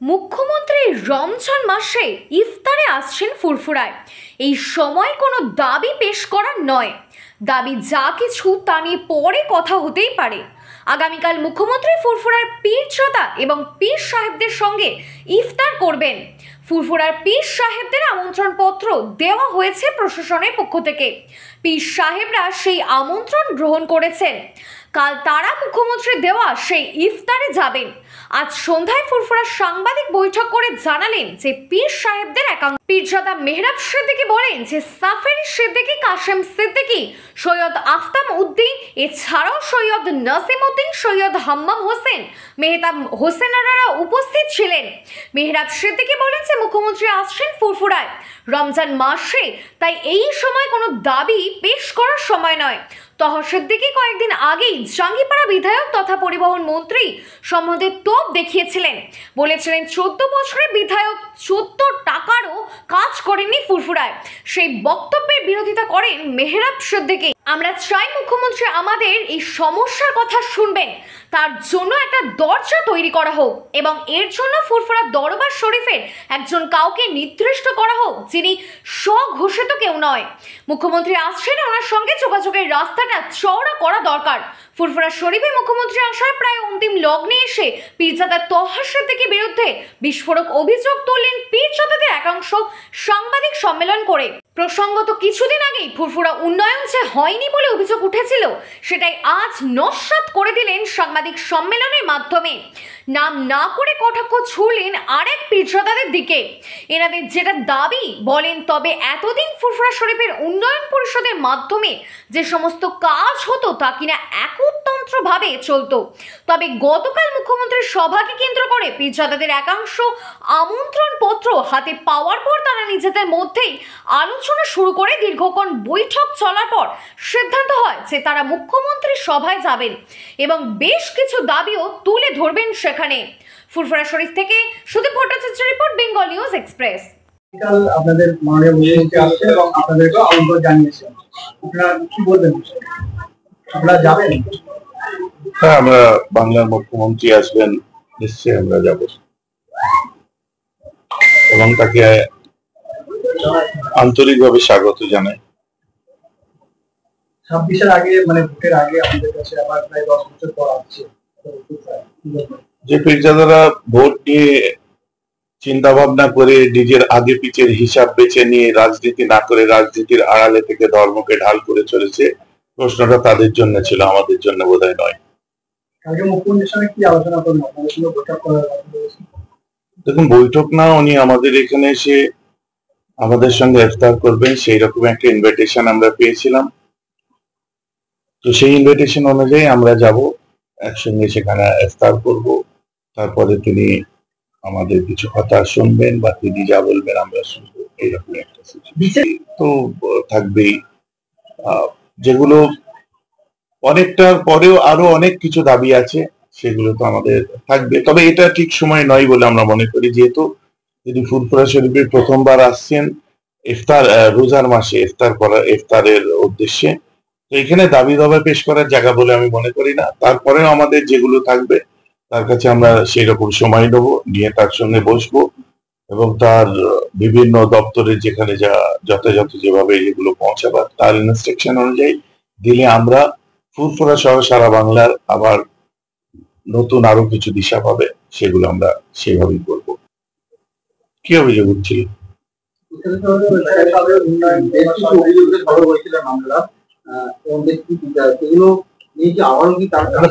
মুখ্যমন্ত্রী রমজান মাসে ইফতারে আসছেন ফুরফুরায়। এই সময় কোনো দাবি পেশ করার নয়, দাবি যা কিছু তা নিয়ে পরে কথা হতেই পারে। আগামীকাল মুখ্যমন্ত্রী ফুরফুরার পীরজাদা এবং পীর সাহেবদের সঙ্গে ইফতার করবেন। ফুরফুরার পীর সাহেবদের আমন্ত্রণ পত্র দেওয়া হয়েছে প্রশাসনের পক্ষ থেকে। পীর সাহেবরা সেই আমন্ত্রণ গ্রহণ করেছেন। কাল তারা মুখ্যমন্ত্রী দেওয়া সেই ইফতারে যাবেন। আজ সন্ধ্যায় ফুরফুরা সাংবাদিক বৈঠক করে জানালেন যে পীর সাহেবদের একাংশ পীরজাদা মেহরাব সিদ্দিকী বলেন যে সাফেরি সিদ্দিকী, কাশেম সিদ্দিকী, সৈয়দ আফতাব উদ্দিন, এছাড়াও সৈয়দ নাসিম উদ্দিন, সৈয়দ হাম্মাম হোসেন, মেহতাব হোসেনারা উপস্থিত ছিলেন। মেহরাব সিদ্দিকী বলেন যে মুখ্যমন্ত্রী আসছেন ফুরফুরায় রমজান মাসে, তাই এই সময় কোনো দাবি পেশ করার সময় নয়। তহা সিদ্দিকী কয়েকদিন আগেই জাঙ্গিপাড়া বিধায়ক তথা পরিবহন মন্ত্রী সম্বন্ধে তোপ দেখিয়েছিলেন, বলেছিলেন 14 বছরের বিধায়ক 14 টাকারও কাজ করেননি ফুরফুরায়। সেই বক্তব্যের বিরোধিতা করেন মেহরাব সিদ্দিকী। আমরা চাই মুখ্যমন্ত্রী আমাদের এই সমস্যার কথা শুনবেন, তার জন্য একটা দরজা তৈরি করা হোক এবং এর জন্য ফুরফুরা দরবার শরীফের একজন কাউকে নির্দিষ্ট করা হোক, যিনি স্বঘোষিত কেউ নয়। মুখ্যমন্ত্রী আসছেন, ওনার সঙ্গে যোগাযোগের রাস্তাটা চওড়া করা দরকার। ফুরফুরা শরীফে মুখ্যমন্ত্রী আসার প্রায় অন্তিম লগ্নে এসে পীরজাদা তহা সিদ্দিকীর বিরুদ্ধে বিস্ফোরক অভিযোগ তুললেন পীরজাদাদের একাংশ সাংবাদিক সম্মেলন করে। প্রসঙ্গত কিছুদিন আগেই ফুরফুরা উন্নয়ন যে হয়নি বলে অভিযোগ উঠেছিল, সেটাই আজ নস্যাৎ করে দিলেন সাংবাদিক সম্মেলনের মাধ্যমে। নাম না করে কটাক্ষ ছুড়লেন আরেক পীরজাদাদের দিকে। এনাদের যেটা দাবি বলেন, তবে এতদিন ফুরফুরা শরীফের উন্নয়ন পরিষদের মাধ্যমে যে সমস্ত কাজ হতো তা কিনা একতন্ত্রভাবে চলতো। তবে গতকাল মুখ্যমন্ত্রীর সভাকে কেন্দ্র করে পীরজাদাদের একাংশ আমন্ত্রণ পত্র হাতে পাওয়ার পর তারা নিজেদের মধ্যেই আলোচনা শুরু করে দীর্ঘক্ষণ বৈঠক চলার পর সিদ্ধান্ত হয় যে তারা মুখ্যমন্ত্রীর সভায় যাবেন এবং বেশ কিছু দাবিও তুলে ধরবেন সেখানে। ফুরফুরা শরীফ থেকে Sudip Bhattacharya report, Bengal news express. আপনাদের মাননীয় মুখ্যমন্ত্রী আসছে এবং আপনাদেরকে আমন্ত্রণ জানিয়েছেন, আপনারা কি বলবেন? আপনারা যাবেন? হ্যাঁ, আমরা বাংলার মুখ্যমন্ত্রী আসবেন, নিশ্চয়ই আমরা যাব এবং তাকে আন্তরিকভাবে স্বাগত জানাই। 26-এর আগে, মানে ভোটের আগে আমাদের কাছে আবার প্রায় 10 বছর পর আসছে, যে পীরজাদারা ভোট নিয়ে চিন্তা ভাবনা করে নিজের আগে পিছের হিসাব বেছে নিয়ে রাজনীতি না করে রাজনীতির আড়ালে থেকে ধর্মকে ঢাল করে চলেছে, প্রশ্নটা তাদের জন্য ছিল, আমাদের জন্য বোধহয় নয়। কালকে মুখ্যমন্ত্রীর সঙ্গে কি আলোচনা করবেন? আপনাদের সঙ্গে বৈঠক করার কথা বলেছেন? দেখুন, বৈঠক না, উনি আমাদের এখানে এসে আমাদের সঙ্গে ইফতার করবেন, সেই রকম একটা ইনভিটেশন আমরা পেয়েছিলাম। তো সেই ইনভিটেশন অনুযায়ী আমরা যাব, একসঙ্গে সেখানে ইফতার করব। তারপরে তিনি আমাদের কিছু কথা শুনবেন বা তিনি যা বলবেন আমরা শুনবো, এইরকম একটা তো থাকবেই। যেগুলো অনেকটার পরেও আরো অনেক কিছু দাবি আছে, সেগুলো তো আমাদের থাকবে, তবে এটা ঠিক সময় নয় বলে আমরা মনে করি। যেহেতু তিনি ফুরফুরা শরীফে প্রথমবার আসছেন ইফতার, রোজার মাসে ইফতারের উদ্দেশ্যে, তো এখানে দাবি দাবা পেশ করার জায়গা বলে আমি মনে করি না। তারপরেও আমাদের যেগুলো থাকবে তার কাছে আমরা সেই রকম সময় নেবো, নিয়ে তার সঙ্গে বসবো এবং তার বিভিন্ন দপ্তরে যেখানে যা যথাযথ যেভাবে যেগুলো পৌঁছাবার তার ইনস্ট্রাকশন অনুযায়ী দিলে আমরা ফুরফুরা সহ সারা বাংলার আবার নতুন আরো কিছু দিশা পাবে, সেগুলো আমরা সেভাবেই করবো। কি অভিযোগ উঠছিল?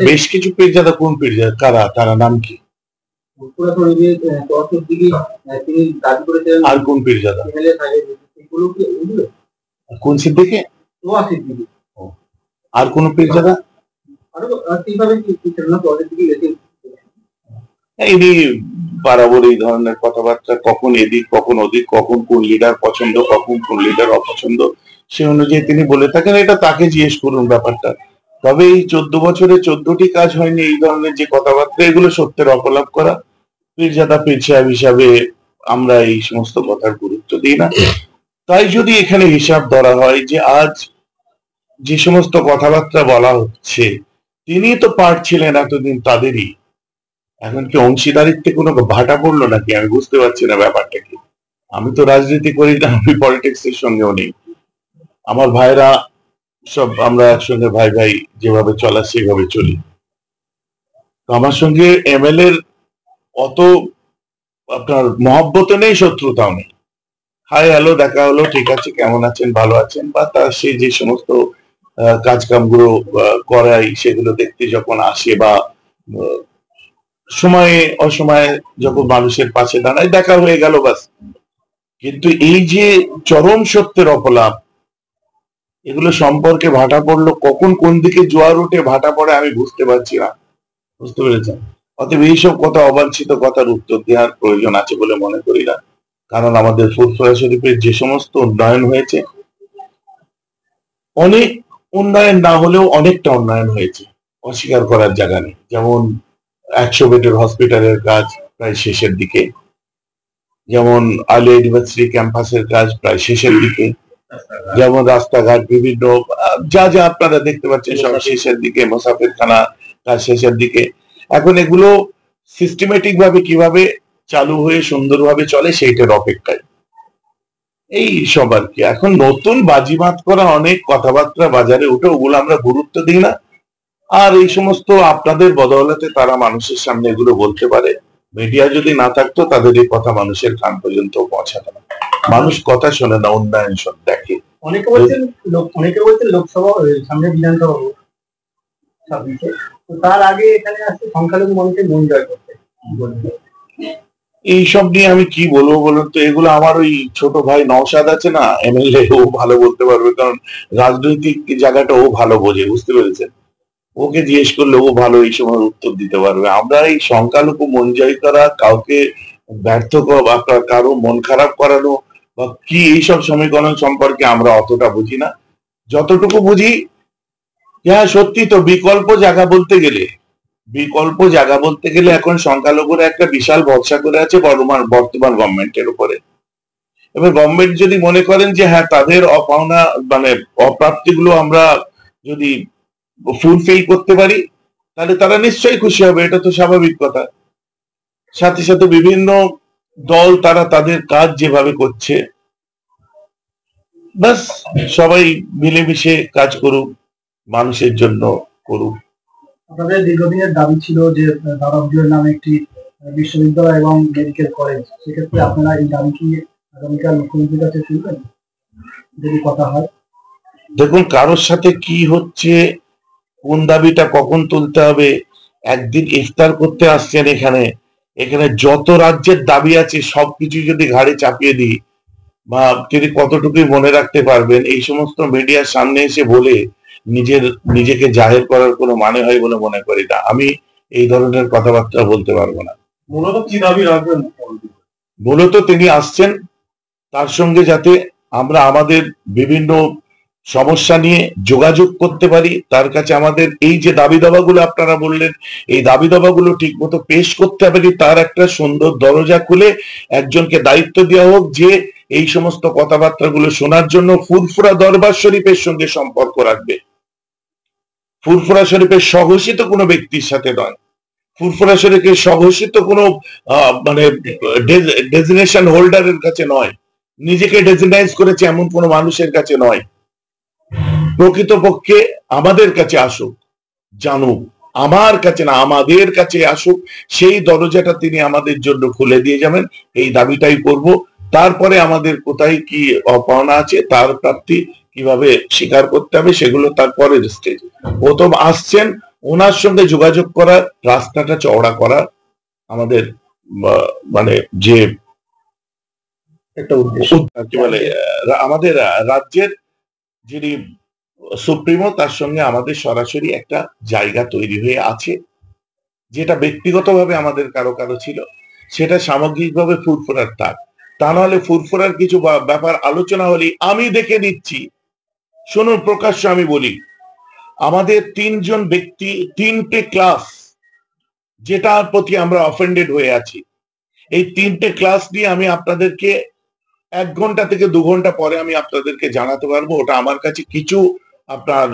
বেশ কিছু পীরজাদা, কোন পীরজাদা, কারা, তারা নাম কি, আর কোন পীরজাদা, কোন সিদ্দিকী, আর কোন পীরজাদা? ইনি বরাবর এই ধরনের কথাবার্তা, কখন এদিক কখন ওদিক, কখন কোন লিডার পছন্দ কখন কোন লিডার অপছন্দ, সে অনুযায়ী তিনি বলে থাকেন। এটা তাকে জিজ্ঞেস করুন ব্যাপারটা। তবে এই 14 বছরে 14টি কাজ হয়নি, এই ধরনের যে কথাবার্তা, এগুলো সত্যের অপলাপ করা। পীরজাদা পীর সাহেব হিসাবে আমরা এই সমস্ত কথার গুরুত্ব দিই না। তাই যদি এখানে হিসাব ধরা হয় যে আজ যে সমস্ত কথাবার্তা বলা হচ্ছে, তিনি তো পার্ট ছিলেন এতদিন তাদেরই, এখন কি অংশীদারিত্বে কোনো ভাটা পড়লো নাকি? আমি বুঝতে পারছি না ব্যাপারটা কি। আমি তো রাজনীতি করি না, আমি পলিটিক্স এর সঙ্গেও নেই। আমার ভাইরা সব আমরা একসঙ্গে ভাই ভাই যেভাবে চলা সেভাবে চলি। তো আমার সঙ্গে এমএলএ এর অত আপনার মহব্বত নেই, শত্রুতাও নেই। হাই হ্যালো দেখা হলো, ঠিক আছে, কেমন আছেন, ভালো আছেন, বা তার সে যে সমস্ত কাজ কামগুলো করাই সেগুলো দেখতে যখন আসে, বা সময়ে অসময়ে যখন মানুষের পাশে দাঁড়ায় দেখা হয়ে গেল বাস। কিন্তু এই যে চরম সত্যের অপলাপ, এগুলো সম্পর্কে ভাটা পড়লো, কখন কোন দিকে জোয়ার উঠে ভাটা পড়ে আমি বুঝতে পারছি না। বুঝতে পেরেছেন? অতএব এইসব কথা, অবাঞ্ছিত কথার উত্তর দেওয়ার প্রয়োজন আছে বলে মনে করি না। কারণ আমাদের ফুরফুরা শরীফের যে সমস্ত উন্নয়ন হয়েছে, অনেক উন্নয়ন না হলেও অনেকটা উন্নয়ন হয়েছে, অস্বীকার করার জায়গা নেই। যেমন 100 বেডের হসপিটালের কাজ প্রায় শেষের দিকে, যেমন আলিয়া ইউনিভার্সিটি ক্যাম্পাসের কাজ প্রায় শেষের দিকে, যেমন রাস্তাঘাট বিভিন্ন যা যা আপনারা দেখতে পাচ্ছেন সব শেষের দিকে, মোসাফিরখানা কাজ শেষের দিকে। এখন এগুলো সিস্টেমেটিক ভাবে কিভাবে চালু হয়ে সুন্দরভাবে চলে সেইটার অপেক্ষায়। এই সব আর কি। এখন নতুন বাজিমাত করা অনেক কথাবার্তা বাজারে উঠে, ওগুলো আমরা গুরুত্ব দিই না। আর এই সমস্ত আপনাদের বদৌলতে তারা মানুষের সামনে এগুলো বলতে পারে। মিডিয়া যদি না থাকতো তাদের এই কথা মানুষের কান পর্যন্ত পৌঁছাতো না। মানুষ কথা শোনে না, উন্নয়ন দেখে। অনেকে বলছেন লোকসভা সামনে বিধানসভা ভোট 26-এ, তো তার আগে এখানে আসছে সংখ্যালঘু মানুষের মন জয় করতে। এইসব নিয়ে আমি কি বলবো বলুন তো? এগুলো আমার ওই ছোট ভাই নওশাদ আছে না, এমএলএ, ও ভালো বলতে পারবে, কারণ রাজনৈতিক জায়গাটা ও ভালো বোঝে। বুঝতে পেরেছেন? ওকে জিজ্ঞেস করলে ও ভালো এই সময় উত্তর দিতে পারবে। আমরা এই সংখ্যালঘু মন জয় করা, কাউকে ব্যর্থ করা, আপনার কারো মন খারাপ করানো বা কি, এইসব সমীকরণ সম্পর্কে আমরা অতটা বুঝি না। যতটুকু বুঝি, হ্যাঁ সত্যি তো, বিকল্প জায়গা বলতে গেলে এখন সংখ্যালঘুরা একটা বিশাল ভরসা করে আছে বর্তমান গভর্নমেন্টের উপরে। এবার গভর্নমেন্ট যদি মনে করেন যে হ্যাঁ তাদের অপাওনা মানে অপ্রাপ্তিগুলো আমরা যদি ফুলফিল করতে পারি, তাহলে তারা নিশ্চয়ই খুশি হবে, এটা তো স্বাভাবিক কথা। সাথে সাথে বিভিন্ন দল তারা তাদের কাজ যেভাবে করছে, বাস সবাই মিলেমিশে কাজ করুক, মানুষের জন্য করুক। আপনাদের দীর্ঘদিনের দাবি ছিল যে দাদা হুজুরের নামে একটি বিশ্ববিদ্যালয় এবং মেডিকেল কলেজ, সেক্ষেত্রে আপনারা এই দাবি কি আগামীকাল মুখ্যমন্ত্রীর কাছে তুলবেন যদি কথা হয়? দেখুন, কারোর সাথে কি হচ্ছে, কোন দাবিটা কখন তুলতে হবে, একদিন ইফতার করতে আসছেন এখানে, এখানে যত রাজ্যের দাবি আছে সবকিছু যদি ঘাড়ে চাপিয়ে দিই, বা তিনি কতটুকুই মনে রাখতে পারবেন, এই সমস্ত মিডিয়ার সামনে এসে বলে নিজেকে জাহের করার কোনো মানে হয় বলে মনে করি না। আমি এই ধরনের কথাবার্তা বলতে পারবো না। মূলত কি দাবি রাখবেন? মূলত তিনি আসছেন, তার সঙ্গে যাতে আমরা আমাদের বিভিন্ন সমস্যা নিয়ে যোগাযোগ করতে পারি, তার কাছে আমাদের এই যে দাবি দাবাগুলো আপনারা বললেন, এই দাবি দাবাগুলো ঠিক মতো পেশ করতে পারি, তার একটা সুন্দর দরজা খুলে একজনকে দায়িত্ব দেওয়া হোক যে এই সমস্ত কথাবার্তাগুলো শোনার জন্য ফুরফুরা দরবার শরীফের সঙ্গে সম্পর্ক রাখবে। ফুরফুরা শরীফের স্বঘোষিত কোনো ব্যক্তির সাথে নয়, ফুরফুরা শরীফের স্বঘোষিত কোনো মানে ডেজিগনেশন হোল্ডারের কাছে নয়, নিজেকে ডেজিগনাইজ করেছে এমন কোনো মানুষের কাছে নয়। প্রকৃতপক্ষে আমাদের কাছে আসুক, জানুক, আমার কাছে না আমাদের কাছে আসুক, সেই দরজাটা তিনি আমাদের জন্য খুলে দিয়ে যাবেন, এই দাবিটাই করব। তারপরে আমাদের কোথায় কি অপাওনা আছে, তার প্রাপ্তি কিভাবে স্বীকার করতে হবে, সেগুলো তারপরের স্টেজ। প্রথম আসছেন, ওনার সঙ্গে যোগাযোগ করার রাস্তাটা চওড়া করা আমাদের মানে যে একটা উদ্দেশ্য কি বলে, আমাদের রাজ্যের যিনি সুপ্রিমো, তার সঙ্গে আমাদের সরাসরি একটা জায়গা তৈরি হয়ে আছে, যেটা ব্যক্তিগতভাবে আমাদের কারো কারো ছিল, সেটা সামগ্রিকভাবে ফুরফুরার থাক। তা নাহলে ফুরফুরার কিছু ব্যাপার আলোচনা হলেই আমি দেখে নিচ্ছি। শুনুন, প্রকাশ্য আমি বলি, আমাদের 3 জন ব্যক্তি 3টে ক্লাস যেটার প্রতি আমরা অফেন্ডেড হয়ে আছি, এই 3টে ক্লাস নিয়ে আমি আপনাদেরকে 1 ঘন্টা থেকে 2 ঘন্টা পরে আমি আপনাদেরকে জানাতে পারবো। ওটা আমার কাছে কিছু আপনার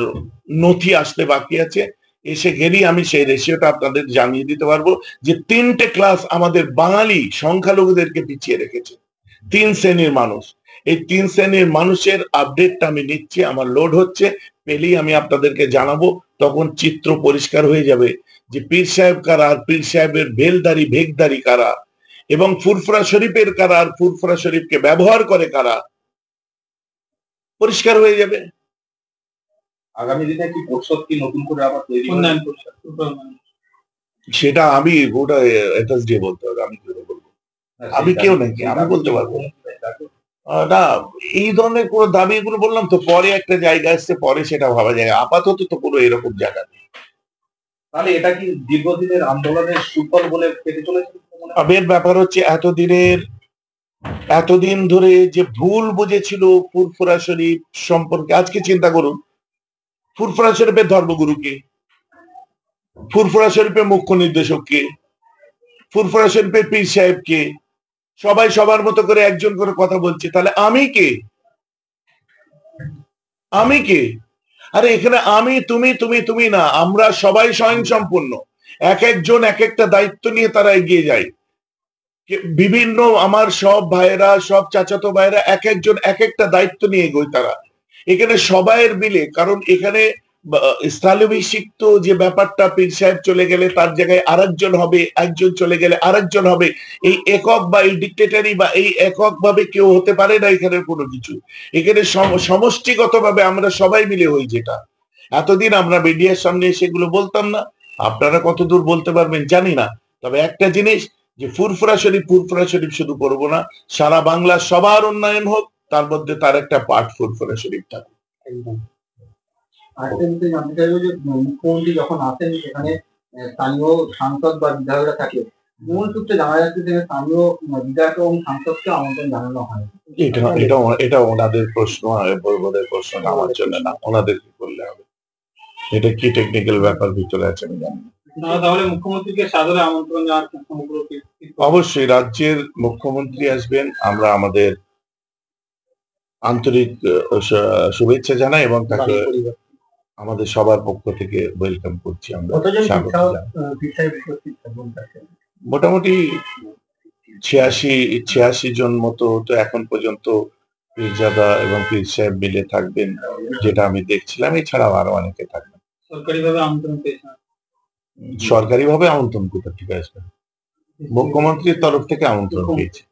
নথি আসতে বাকি আছে, এসে গেলেই আমি সেই রেশিওটা আপনাদের জানিয়ে দিতে পারবো যে 3টে ক্লাস আমাদের বাঙালি সংখ্যালঘুদেরকে পিছিয়ে রেখেছে। 3 শ্রেণীর মানুষ, এই 3 শ্রেণীর মানুষের আপডেটটা আমি নিচ্ছি, আমার লোড হচ্ছে, পেলেই আমি আপনাদেরকে জানাবো। তখন চিত্র পরিষ্কার হয়ে যাবে যে পীর সাহেব কারা আর পীর সাহেবের ভেলদারি ভেগদারি কারা, এবং ফুরফুরা শরীফের কারা আর ফুরফুরা শরীফকে ব্যবহার করে কারা, পরিষ্কার হয়ে যাবে। আগামী দিনে কি পরিষদ কি নতুন করে আবার তৈরি উন্নয়ন পরিষদ? সেটা আমি গোটা এটাস দিয়ে বলতে হবে, আমি কি করে বলবো? আমি কেউ নাকি আমি বলতে পারবো না। এই ধরনের কোনো দাবি, এগুলো বললাম তো, পরে একটা জায়গা আসছে, পরে সেটা ভাবা যায়। আপাতত তো কোনো এরকম জায়গা নেই। তাহলে এটা কি দীর্ঘদিনের আন্দোলনের সুফল বলে পেতে চলেছে? এর ব্যাপার হচ্ছে এতদিন ধরে যে ভুল বুঝেছিল ফুরফুরা শরীফ সম্পর্কে, আজকে চিন্তা করুন, ফুরফুরা শরীফের ধর্মগুরু কে? ফুরফুরা শরীফের মুখ্য নির্দেশক কে? ফুরফুরা শরীফের পীর সাহেব কে? সবাই সবার মতো করে একজন করে কথা বলছে, তাহলে আমি কে? আমি কে? আরে এখানে আমি তুমি তুমি তুমি না, আমরা সবাই স্বয়ংসম্পূর্ণ। এক একজন এক একটা দায়িত্ব নিয়ে তারা এগিয়ে যায়। বিভিন্ন আমার সব ভাইয়েরা, সব চাচাতো ভাইয়েরা এক একজন এক একটা দায়িত্ব নিয়ে এগোয় তারা। এখানে সবাইয়ের মিলে, কারণ এখানে স্থলাভিষিক্ত যে ব্যাপারটা, পীর সাহেব চলে গেলে তার জায়গায় আরেকজন হবে, একজন চলে গেলে আরেকজন হবে। এই একক বা এই ডিক্টেটারি বা এই একক ভাবে কেউ হতে পারে না এখানে কোনো কিছু। এখানে সমষ্টিগতভাবে আমরা সবাই মিলে হই। যেটা এতদিন আমরা মিডিয়ার সামনে সেগুলো বলতাম না, আপনারা কতদূর বলতে পারবেন জানি না। তবে একটা জিনিস, যে ফুরফুরা শরীফ শুধু করবো না, সারা বাংলা সবার উন্নয়ন হোক, তার মধ্যে তার একটা পার্ট ফুরফুরা শরীফ থাকুক। আরেকটা বিষয় জানতে চাইবো যে মুখ্যমন্ত্রী যখন আসেন সেখানে স্থানীয় সাংসদ বা বিধায়করা থাকে, মূল সূত্রে জানা যাচ্ছে যে স্থানীয় বিধায়ক এবং সাংসদকে আমন্ত্রণ জানানো হয়। এটা ওনাদের প্রশ্ন, ওদের প্রশ্ন আমার জন্য না, ওনাদেরকে করলে হবে। এটা কি টেকনিক্যাল ব্যাপার ভিতরে আছে আমি জানি না। তাহলে মুখ্যমন্ত্রীকে সাদরে আমন্ত্রণ জানার অবশ্যই রাজ্যের মুখ্যমন্ত্রী আসবেন, আমরা আমাদের আন্তরিক শুভেচ্ছা জানাই এবং তাকে আমাদের সবার পক্ষ থেকে ওয়েলকাম করছি আমরা। মোটামুটি 86 জন মতো তো এখন পর্যন্ত পীরজাদা এবং পীর সাহেব মিলে থাকবেন, যেটা আমি দেখছিলাম। এছাড়াও আরো অনেকে থাকবেন। সরকারিভাবে আমন্ত্রণ কোথা থেকে আসবে? মুখ্যমন্ত্রীর তরফ থেকে আমন্ত্রণ পেয়েছে।